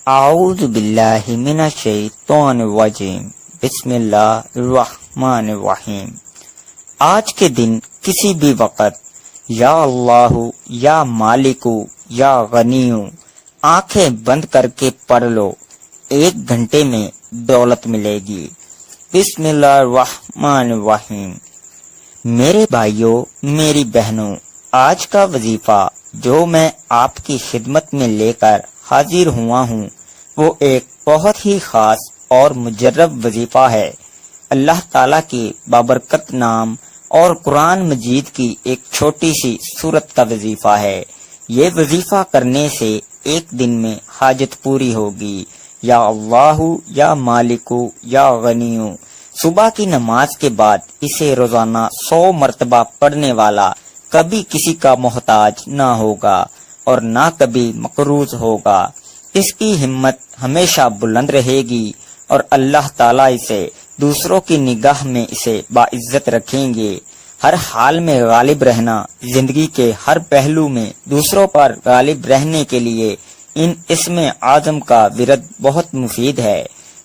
اعوذ باللہ من الشیطان الرجیم بسم اللہ الرحمن الرحیم۔ آج کے دن کسی بھی وقت یا اللہ یا مالکو یا غنیو آنکھیں بند کر کے پڑھ لو، 1 گھنٹے میں دولت ملے گی۔ بسم اللہ الرحمن الرحیم۔ میرے بھائیوں، میری بہنوں، آج کا وظیفہ جو میں آپ کی خدمت میں لے کر حاضر ہوا ہوں وہ ایک بہت ہی خاص اور مجرب وظیفہ ہے۔ اللہ تعالیٰ کے بابرکت نام اور قرآن مجید کی ایک چھوٹی سی سورت کا وظیفہ ہے۔ یہ وظیفہ کرنے سے 1 دن میں حاجت پوری ہوگی۔ یا اللہ یا مالکو یا غنیو۔ صبح کی نماز کے بعد اسے روزانہ 100 مرتبہ پڑھنے والا کبھی کسی کا محتاج نہ ہوگا اور نہ کبھی مقروض ہوگا۔ اس کی ہمت ہمیشہ بلند رہے گی اور اللہ تعالیٰ اسے دوسروں کی نگاہ میں اسے باعزت رکھیں گے۔ ہر حال میں غالب رہنا، زندگی کے ہر پہلو میں دوسروں پر غالب رہنے کے لیے ان اسم اعظم کا ورد بہت مفید ہے،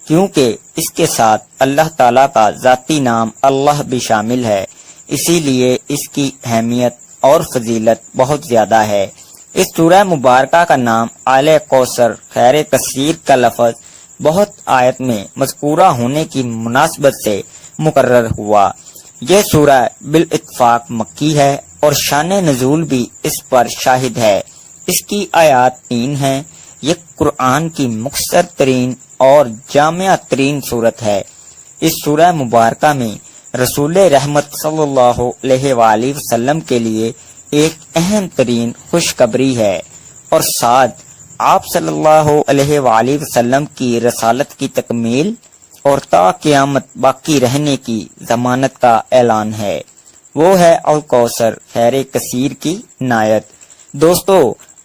کیونکہ اس کے ساتھ اللہ تعالیٰ کا ذاتی نام اللہ بھی شامل ہے، اسی لیے اس کی اہمیت اور فضیلت بہت زیادہ ہے۔ اس سورہ مبارکہ کا نام آل کوثر خیر کثیر کا لفظ بہت آیت میں مذکورہ ہونے کی مناسبت سے مقرر ہوا۔ یہ سورہ بالاتفاق مکی ہے اور شان نزول بھی اس پر شاہد ہے۔ اس کی آیات 3 ہیں۔ یہ قرآن کی مختصر ترین اور جامع ترین صورت ہے۔ اس سورہ مبارکہ میں رسول رحمت صلی اللہ علیہ وآلہ وسلم کے لیے ایک اہم ترین خوشخبری ہے اور ساتھ آپ صلی اللہ علیہ وآلہ وسلم کی رسالت کی تکمیل اور تا قیامت باقی رہنے کی ضمانت کا اعلان ہے۔ وہ ہے الکوثر خیر کثیر کی عنایت۔ دوستو،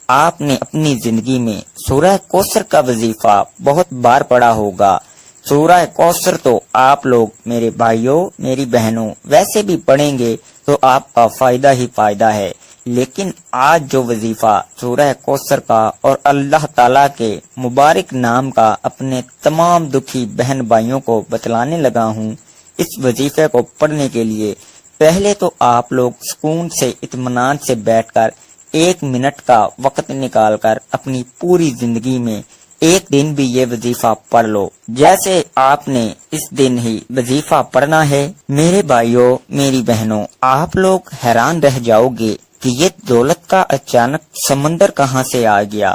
آپ نے اپنی زندگی میں سورہ کوثر کا وظیفہ بہت بار پڑھا ہوگا۔ سورہ کوثر تو آپ لوگ، میرے بھائیوں، میری بہنوں، ویسے بھی پڑھیں گے تو آپ کا فائدہ ہی فائدہ ہے، لیکن آج جو وظیفہ سورہ کوثر کا اور اللہ تعالیٰ کے مبارک نام کا اپنے تمام دکھی بہن بھائیوں کو بتلانے لگا ہوں، اس وظیفے کو پڑھنے کے لیے پہلے تو آپ لوگ سکون سے اطمینان سے بیٹھ کر 1 منٹ کا وقت نکال کر اپنی پوری زندگی میں 1 دن بھی یہ وظیفہ پڑھ لو، جیسے آپ نے اس دن ہی وظیفہ پڑھنا ہے۔ میرے بھائیوں، میری بہنوں، آپ لوگ حیران رہ جاؤ گے کہ یہ دولت کا اچانک سمندر کہاں سے آ گیا،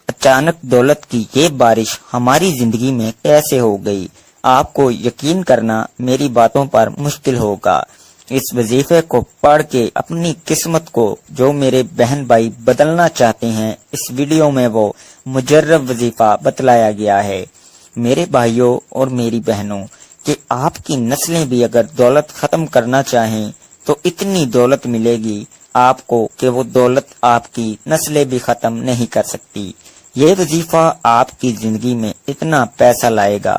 اچانک دولت کی یہ بارش ہماری زندگی میں کیسے ہو گئی۔ آپ کو یقین کرنا میری باتوں پر مشکل ہوگا۔ اس وظیفے کو پڑھ کے اپنی قسمت کو جو میرے بہن بھائی بدلنا چاہتے ہیں، اس ویڈیو میں وہ مجرب وظیفہ بتلایا گیا ہے۔ میرے بھائیوں اور میری بہنوں، کہ آپ کی نسلیں بھی اگر دولت ختم کرنا چاہیں تو اتنی دولت ملے گی آپ کو کہ وہ دولت آپ کی نسلیں بھی ختم نہیں کر سکتی۔ یہ وظیفہ آپ کی زندگی میں اتنا پیسہ لائے گا۔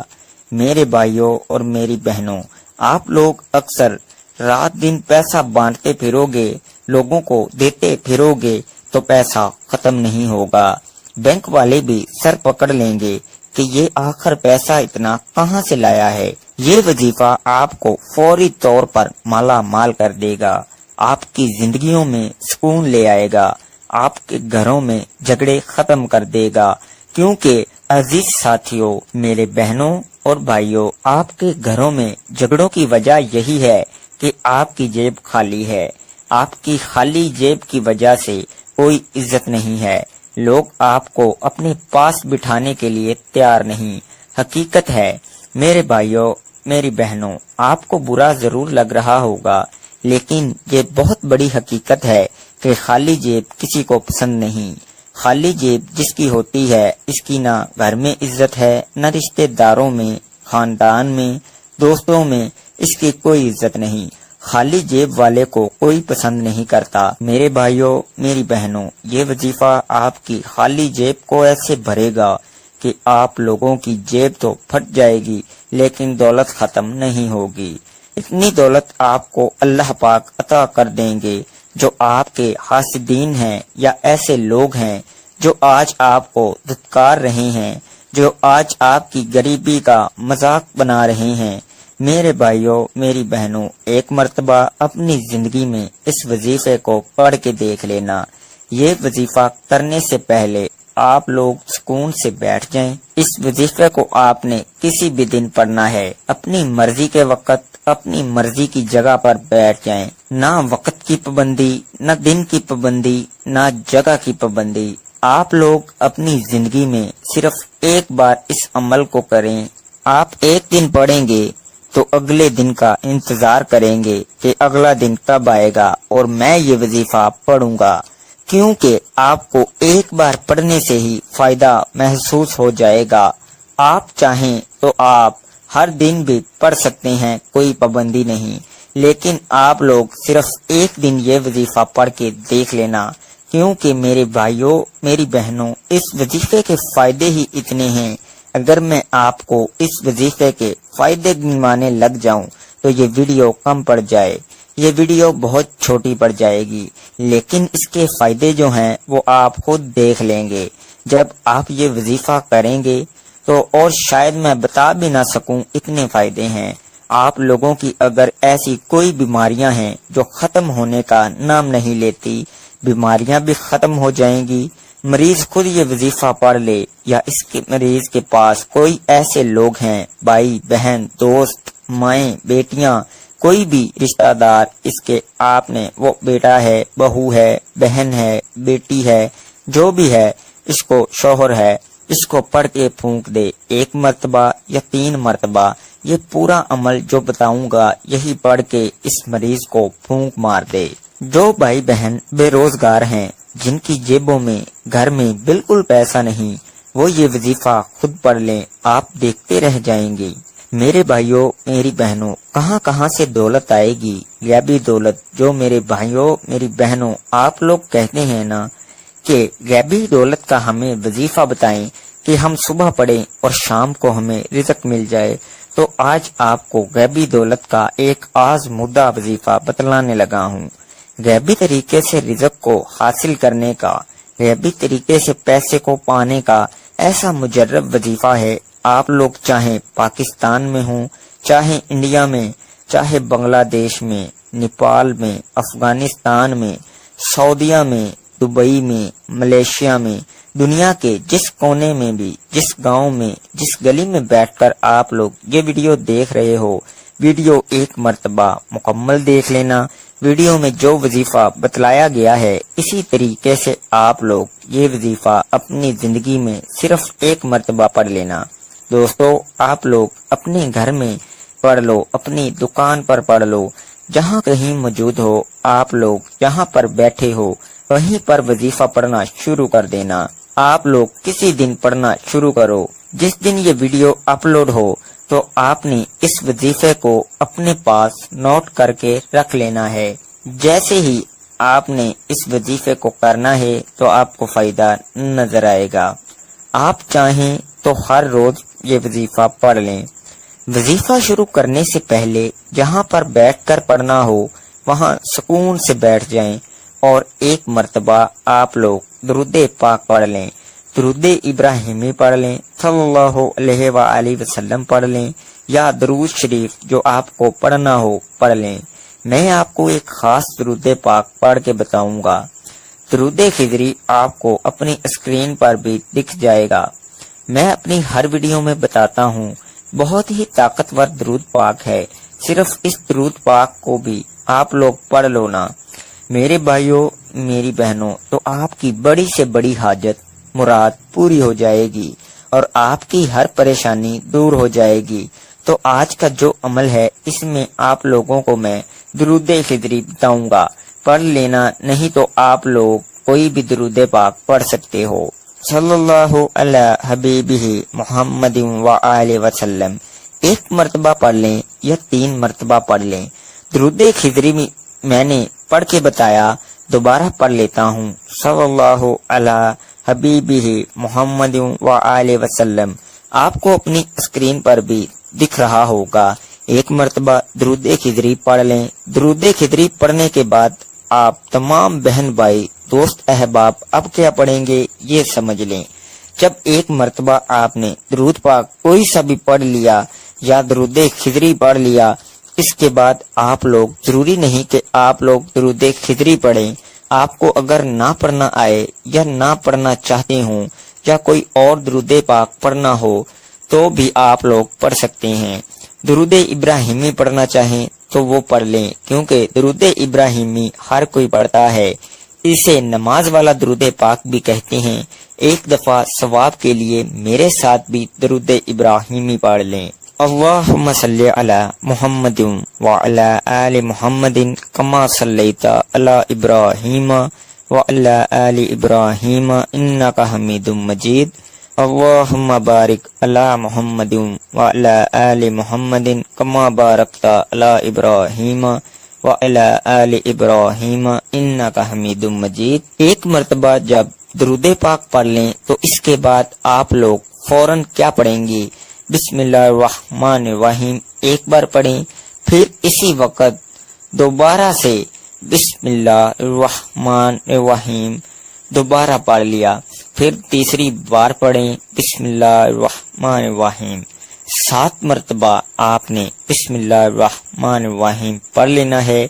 میرے بھائیوں اور میری بہنوں، آپ لوگ اکثر رات دن پیسہ بانٹتے پھرو گے، لوگوں کو دیتے پھرو گے تو پیسہ ختم نہیں ہوگا۔ بینک والے بھی سر پکڑ لیں گے کہ یہ آخر پیسہ اتنا کہاں سے لایا ہے۔ یہ وظیفہ آپ کو فوری طور پر مالا مال کر دے گا، آپ کی زندگیوں میں سکون لے آئے گا، آپ کے گھروں میں جھگڑے ختم کر دے گا، کیونکہ عزیز ساتھیوں، میرے بہنوں اور بھائیوں، آپ کے گھروں میں جھگڑوں کی وجہ یہی ہے کہ آپ کی جیب خالی ہے۔ آپ کی خالی جیب کی وجہ سے کوئی عزت نہیں ہے، لوگ آپ کو اپنے پاس بٹھانے کے لیے تیار نہیں۔ حقیقت ہے میرے بھائیوں، میری بہنوں، آپ کو برا ضرور لگ رہا ہوگا، لیکن یہ بہت بڑی حقیقت ہے کہ خالی جیب کسی کو پسند نہیں۔ خالی جیب جس کی ہوتی ہے، اس کی نہ گھر میں عزت ہے، نہ رشتہ داروں میں، خاندان میں، دوستوں میں اس کی کوئی عزت نہیں۔ خالی جیب والے کو کوئی پسند نہیں کرتا۔ میرے بھائیوں، میری بہنوں، یہ وظیفہ آپ کی خالی جیب کو ایسے بھرے گا کہ آپ لوگوں کی جیب تو پھٹ جائے گی لیکن دولت ختم نہیں ہوگی۔ اتنی دولت آپ کو اللہ پاک عطا کر دیں گے جو آپ کے حاسدین ہیں یا ایسے لوگ ہیں جو آج آپ کو دھتکار رہے ہیں، جو آج آپ کی غریبی کا مذاق بنا رہے ہیں۔ میرے بھائیوں، میری بہنوں، ایک مرتبہ اپنی زندگی میں اس وظیفے کو پڑھ کے دیکھ لینا۔ یہ وظیفہ کرنے سے پہلے آپ لوگ سکون سے بیٹھ جائیں۔ اس وظیفے کو آپ نے کسی بھی دن پڑھنا ہے، اپنی مرضی کے وقت اپنی مرضی کی جگہ پر بیٹھ جائیں۔ نہ وقت کی پابندی، نہ دن کی پابندی، نہ جگہ کی پابندی۔ آپ لوگ اپنی زندگی میں صرف ایک بار اس عمل کو کریں۔ آپ ایک دن پڑھیں گے تو اگلے دن کا انتظار کریں گے کہ اگلا دن کب آئے گا اور میں یہ وظیفہ پڑھوں گا، کیونکہ آپ کو ایک بار پڑھنے سے ہی فائدہ محسوس ہو جائے گا۔ آپ چاہیں تو آپ ہر دن بھی پڑھ سکتے ہیں، کوئی پابندی نہیں، لیکن آپ لوگ صرف ایک دن یہ وظیفہ پڑھ کے دیکھ لینا، کیونکہ میرے بھائیوں، میری بہنوں، اس وظیفے کے فائدے ہی اتنے ہیں۔ اگر میں آپ کو اس وظیفے کے فائدے گنوانے لگ جاؤں تو یہ ویڈیو کم پڑ جائے، یہ ویڈیو بہت چھوٹی پڑ جائے گی، لیکن اس کے فائدے جو ہیں وہ آپ خود دیکھ لیں گے جب آپ یہ وظیفہ کریں گے تو، اور شاید میں بتا بھی نہ سکوں اتنے فائدے ہیں۔ آپ لوگوں کی اگر ایسی کوئی بیماریاں ہیں جو ختم ہونے کا نام نہیں لیتی، بیماریاں بھی ختم ہو جائیں گی۔ مریض خود یہ وظیفہ پڑھ لے یا اس کے مریض کے پاس کوئی ایسے لوگ ہیں، بھائی بہن، دوست، مائیں، بیٹیاں، کوئی بھی رشتہ دار اس کے، آپ نے وہ بیٹا ہے، بہو ہے، بہن ہے، بیٹی ہے، جو بھی ہے، اس کو شوہر ہے، اس کو پڑھ کے پھونک دے، ایک مرتبہ یا 3 مرتبہ۔ یہ پورا عمل جو بتاؤں گا یہی پڑھ کے اس مریض کو پھونک مار دے۔ جو بھائی بہن بے روزگار ہیں، جن کی جیبوں میں گھر میں بالکل پیسہ نہیں، وہ یہ وظیفہ خود پڑھ لیں، آپ دیکھتے رہ جائیں گے۔ میرے بھائیوں، میری بہنوں، کہاں کہاں سے دولت آئے گی، غیبی دولت، جو میرے بھائیوں، میری بہنوں، آپ لوگ کہتے ہیں نا کہ غیبی دولت کا ہمیں وظیفہ بتائیں کہ ہم صبح پڑھیں اور شام کو ہمیں رزق مل جائے، تو آج آپ کو غیبی دولت کا ایک آزمودہ وظیفہ بتلانے لگا ہوں۔ غیبی طریقے سے رزق کو حاصل کرنے کا، غیبی طریقے سے پیسے کو پانے کا ایسا مجرب وظیفہ ہے۔ آپ لوگ چاہے پاکستان میں ہوں، چاہے انڈیا میں، چاہے بنگلہ دیش میں، نیپال میں، افغانستان میں، سعودیہ میں، دبئی میں، ملیشیا میں، دنیا کے جس کونے میں بھی، جس گاؤں میں، جس گلی میں بیٹھ کر آپ لوگ یہ ویڈیو دیکھ رہے ہو، ویڈیو ایک مرتبہ مکمل دیکھ لینا۔ ویڈیو میں جو وظیفہ بتلایا گیا ہے اسی طریقے سے آپ لوگ یہ وظیفہ اپنی زندگی میں صرف ایک مرتبہ پڑھ لینا۔ دوستو، آپ لوگ اپنے گھر میں پڑھ لو، اپنی دکان پر پڑھ لو، جہاں کہیں موجود ہو، آپ لوگ جہاں پر بیٹھے ہو وہیں پر وظیفہ پڑھنا شروع کر دینا۔ آپ لوگ کسی دن پڑھنا شروع کرو، جس دن یہ ویڈیو اپلوڈ ہو تو آپ نے اس وظیفے کو اپنے پاس نوٹ کر کے رکھ لینا ہے۔ جیسے ہی آپ نے اس وظیفے کو کرنا ہے تو آپ کو فائدہ نظر آئے گا۔ آپ چاہیں تو ہر روز یہ وظیفہ پڑھ لیں۔ وظیفہ شروع کرنے سے پہلے جہاں پر بیٹھ کر پڑھنا ہو وہاں سکون سے بیٹھ جائیں اور ایک مرتبہ آپ لوگ درود پاک پڑھ لیں، درود ابراہیمی پڑھ لیں، صلی اللہ علیہ وآلہ وسلم پڑھ لیں، یا درود شریف جو آپ کو پڑھنا ہو پڑھ لیں۔ میں آپ کو ایک خاص درود پاک پڑھ کے بتاؤں گا۔ درود خضری آپ کو اپنی اسکرین پر بھی دکھ جائے گا۔ میں اپنی ہر ویڈیو میں بتاتا ہوں، بہت ہی طاقتور درود پاک ہے، صرف اس درود پاک کو بھی آپ لوگ پڑھ لو نا۔ میرے بھائیوں، میری بہنوں، تو آپ کی بڑی سے بڑی حاجت مراد پوری ہو جائے گی اور آپ کی ہر پریشانی دور ہو جائے گی۔ تو آج کا جو عمل ہے اس میں آپ لوگوں کو میں درود خضری بتاؤں گا، پڑھ لینا، نہیں تو آپ لوگ کوئی بھی درود پاک پڑھ سکتے ہو۔ صلی اللہ علی حبیبہ محمد وآلہ وسلم، ایک مرتبہ پڑھ لیں یا 3 مرتبہ پڑھ لیں۔ درود خضری میں نے پڑھ کے بتایا، دوبارہ پڑھ لیتا ہوں۔ صلی اللہ علی حبیبہ محمد وآلہ وسلم، آپ کو اپنی اسکرین پر بھی دکھ رہا ہوگا۔ ایک مرتبہ درود خضری پڑھ لیں۔ درود خضری پڑھنے کے بعد آپ تمام بہن بھائی، دوست احباب اب کیا پڑھیں گے یہ سمجھ لیں۔ جب ایک مرتبہ آپ نے درود پاک کوئی سا بھی پڑھ لیا یا درود خضری پڑھ لیا، اس کے بعد آپ لوگ، ضروری نہیں کہ آپ لوگ درود خضری پڑھیں، آپ کو اگر نہ پڑھنا آئے یا نہ پڑھنا چاہتے ہوں یا کوئی اور درود پاک پڑھنا ہو تو بھی آپ لوگ پڑھ سکتے ہیں۔ درود ابراہیمی پڑھنا چاہیں تو وہ پڑھ لیں، کیونکہ درود ابراہیمی ہر کوئی پڑھتا ہے، اسے نماز والا درود پاک بھی کہتے ہیں۔ ایک دفعہ ثواب کے لیے میرے ساتھ بھی درود ابراہیمی پڑھ لیں۔ اللہم صلی علی محمد وعلی آل محمد کما صلیت علی ابراہیم وعلی آل ابراہیم انک حمید مجید۔ اللہم بارک علی محمد وعلی آل محمد کما بارکت علی ابراہیم وعلی آل ابراہیم انک حمید مجید۔ ایک مرتبہ جب درود پاک پڑھ لیں تو اس کے بعد آپ لوگ فوراً کیا پڑھیں گے؟ بسم اللہ الرحمن الرحیم ایک بار پڑھیں، پھر اسی وقت دوبارہ سے بسم اللہ الرحمن الرحیم دوبارہ پڑھ لیا، پھر تیسری بار پڑھیں بسم اللہ الرحمن الرحیم۔ 7 مرتبہ آپ نے بسم اللہ الرحمن الرحیم پڑھ لینا ہے۔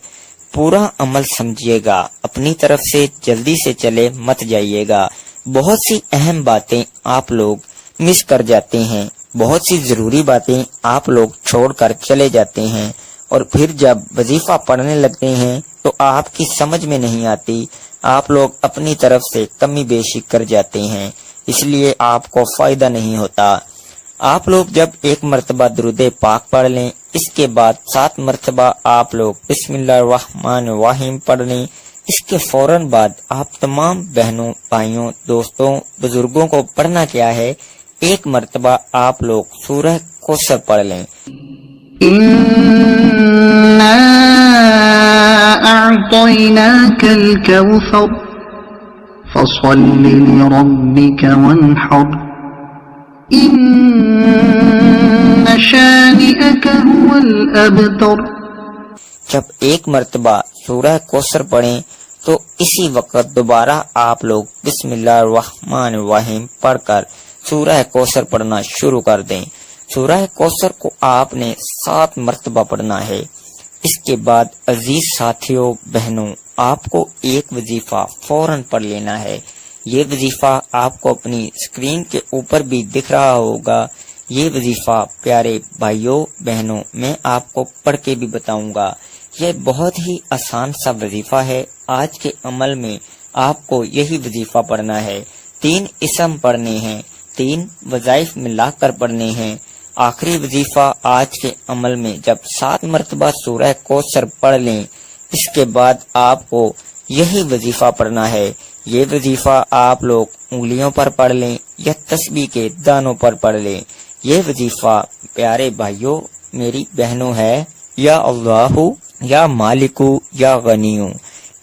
پورا عمل سمجھیے گا، اپنی طرف سے جلدی سے چلے مت جائیے گا۔ بہت سی اہم باتیں آپ لوگ مس کر جاتے ہیں، بہت سی ضروری باتیں آپ لوگ چھوڑ کر چلے جاتے ہیں، اور پھر جب وظیفہ پڑھنے لگتے ہیں تو آپ کی سمجھ میں نہیں آتی، آپ لوگ اپنی طرف سے کمی بیشی کر جاتے ہیں، اس لیے آپ کو فائدہ نہیں ہوتا۔ آپ لوگ جب ایک مرتبہ درود پاک پڑھ لیں، اس کے بعد 7 مرتبہ آپ لوگ بسم اللہ الرحمن الرحیم پڑھ لیں۔ اس کے فوراً بعد آپ تمام بہنوں، بھائیوں، دوستوں، بزرگوں کو پڑھنا کیا ہے، ایک مرتبہ آپ لوگ سورہ کوثر پڑھ لیں۔ إنا أعطيناك الكوثر فصل لربك وانحر إن شانئك هو الأبتر۔ جب ایک مرتبہ سورہ کوثر پڑھیں تو اسی وقت دوبارہ آپ لوگ بسم اللہ الرحمن الرحیم پڑھ کر سورہ کوثر پڑھنا شروع کر دیں۔ سورہ کوثر کو آپ نے 7 مرتبہ پڑھنا ہے۔ اس کے بعد عزیز ساتھیوں، بہنوں، آپ کو ایک وظیفہ فوراً پڑھ لینا ہے۔ یہ وظیفہ آپ کو اپنی اسکرین کے اوپر بھی دکھ رہا ہوگا۔ یہ وظیفہ پیارے بھائیوں، بہنوں، میں آپ کو پڑھ کے بھی بتاؤں گا۔ یہ بہت ہی آسان سا وظیفہ ہے۔ آج کے عمل میں آپ کو یہی وظیفہ پڑھنا ہے۔ 3 اسم پڑھنے ہیں، 3 وظائف ملا کر پڑھنے ہیں۔ آخری وظیفہ آج کے عمل میں جب 7 مرتبہ سورہ کوثر پڑھ لیں، اس کے بعد آپ کو یہی وظیفہ پڑھنا ہے۔ یہ وظیفہ آپ لوگ انگلیوں پر پڑھ لیں یا تسبیح کے دانوں پر پڑھ لیں۔ یہ وظیفہ پیارے بھائیوں، میری بہنوں ہے، یا اللہ یا مالکو یا غنیو،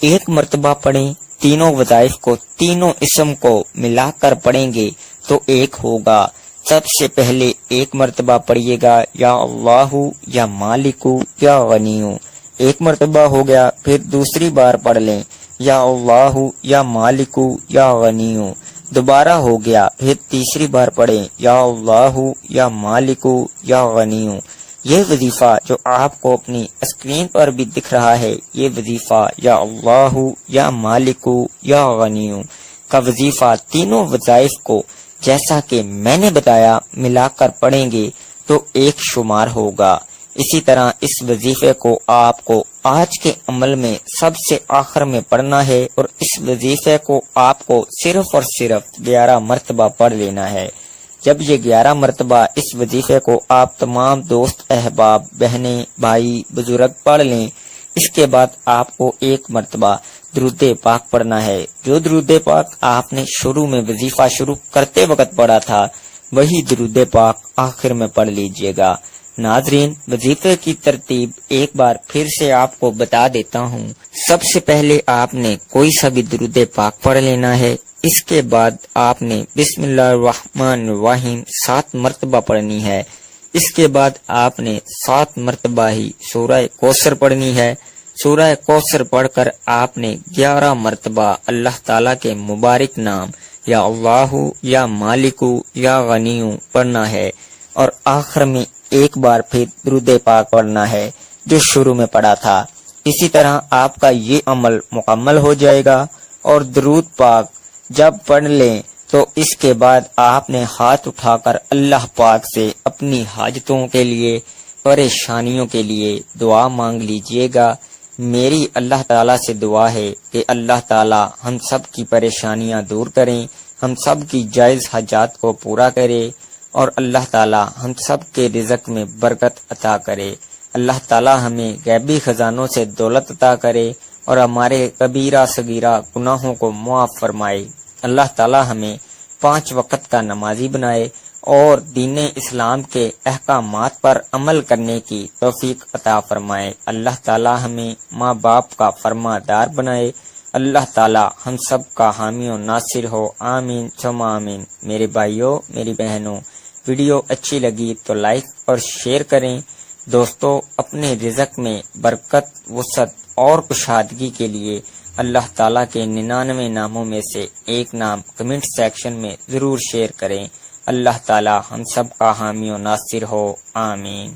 ایک مرتبہ پڑھیں۔ تینوں وظائف کو، تینوں اسم کو ملا کر پڑھیں گے تو ایک ہوگا۔ سب سے پہلے ایک مرتبہ پڑھیے گا یا اللہ یا مالکو یا غنیو، ایک مرتبہ ہو گیا، پھر دوسری بار پڑھ لیں یا اللہ یا مالکو یا غنیو، دوبارہ ہو گیا، پھر تیسری بار پڑھیں یا اللہ یا مالکو یا غنیو۔ یہ وظیفہ جو آپ کو اپنی اسکرین پر بھی دکھ رہا ہے، یہ وظیفہ یا اللہ یا مالکو یا غنیو کا وظیفہ، تینوں وظائف کو جیسا کہ میں نے بتایا ملا کر پڑھیں گے تو ایک شمار ہوگا۔ اسی طرح اس وظیفے کو آپ کو آج کے عمل میں سب سے آخر میں پڑھنا ہے، اور اس وظیفے کو آپ کو صرف اور صرف 11 مرتبہ پڑھ لینا ہے۔ جب یہ 11 مرتبہ اس وظیفے کو آپ تمام دوست، احباب، بہنیں، بھائی، بزرگ پڑھ لیں، اس کے بعد آپ کو ایک مرتبہ درود پاک پڑھنا ہے۔ جو درود پاک آپ نے شروع میں وظیفہ شروع کرتے وقت پڑھا تھا، وہی درود پاک آخر میں پڑھ لیجئے گا۔ ناظرین، وظیفے کی ترتیب ایک بار پھر سے آپ کو بتا دیتا ہوں۔ سب سے پہلے آپ نے کوئی سا بھی درود پاک پڑھ لینا ہے، اس کے بعد آپ نے بسم اللہ الرحمن الرحیم 7 مرتبہ پڑھنی ہے۔ اس کے بعد آپ نے 7 مرتبہ ہی سورہ کوثر پڑھنی ہے۔ سورہ کوثر پڑھ کر آپ نے 11 مرتبہ اللہ تعالیٰ کے مبارک نام یا اللہ یا مالکو یا غنیو پڑھنا ہے، اور آخر میں ایک بار پھر درود پاک پڑھنا ہے جو شروع میں پڑھا تھا۔ اسی طرح آپ کا یہ عمل مکمل ہو جائے گا، اور درود پاک جب پڑھ لیں تو اس کے بعد آپ نے ہاتھ اٹھا کر اللہ پاک سے اپنی حاجتوں کے لیے، پریشانیوں کے لیے دعا مانگ لیجئے گا۔ میری اللہ تعالیٰ سے دعا ہے کہ اللہ تعالیٰ ہم سب کی پریشانیاں دور کریں، ہم سب کی جائز حاجات کو پورا کرے، اور اللہ تعالیٰ ہم سب کے رزق میں برکت عطا کرے۔ اللہ تعالیٰ ہمیں غیبی خزانوں سے دولت عطا کرے اور ہمارے کبیرہ صغیرہ گناہوں کو معاف فرمائے۔ اللہ تعالیٰ ہمیں 5 وقت کا نمازی بنائے اور دین اسلام کے احکامات پر عمل کرنے کی توفیق عطا فرمائے۔ اللہ تعالیٰ ہمیں ماں باپ کا فرمادار بنائے۔ اللہ تعالیٰ ہم سب کا حامی و ناصر ہو، آمین ثم آمین۔ میرے بھائیوں، میری بہنوں، ویڈیو اچھی لگی تو لائک اور شیئر کریں۔ دوستو، اپنے رزق میں برکت، وسعت اور کشادگی کے لیے اللہ تعالیٰ کے 99 ناموں میں سے ایک نام کمنٹ سیکشن میں ضرور شیئر کریں۔ اللہ تعالیٰ ہم سب کا حامی و ناصر ہو، آمین۔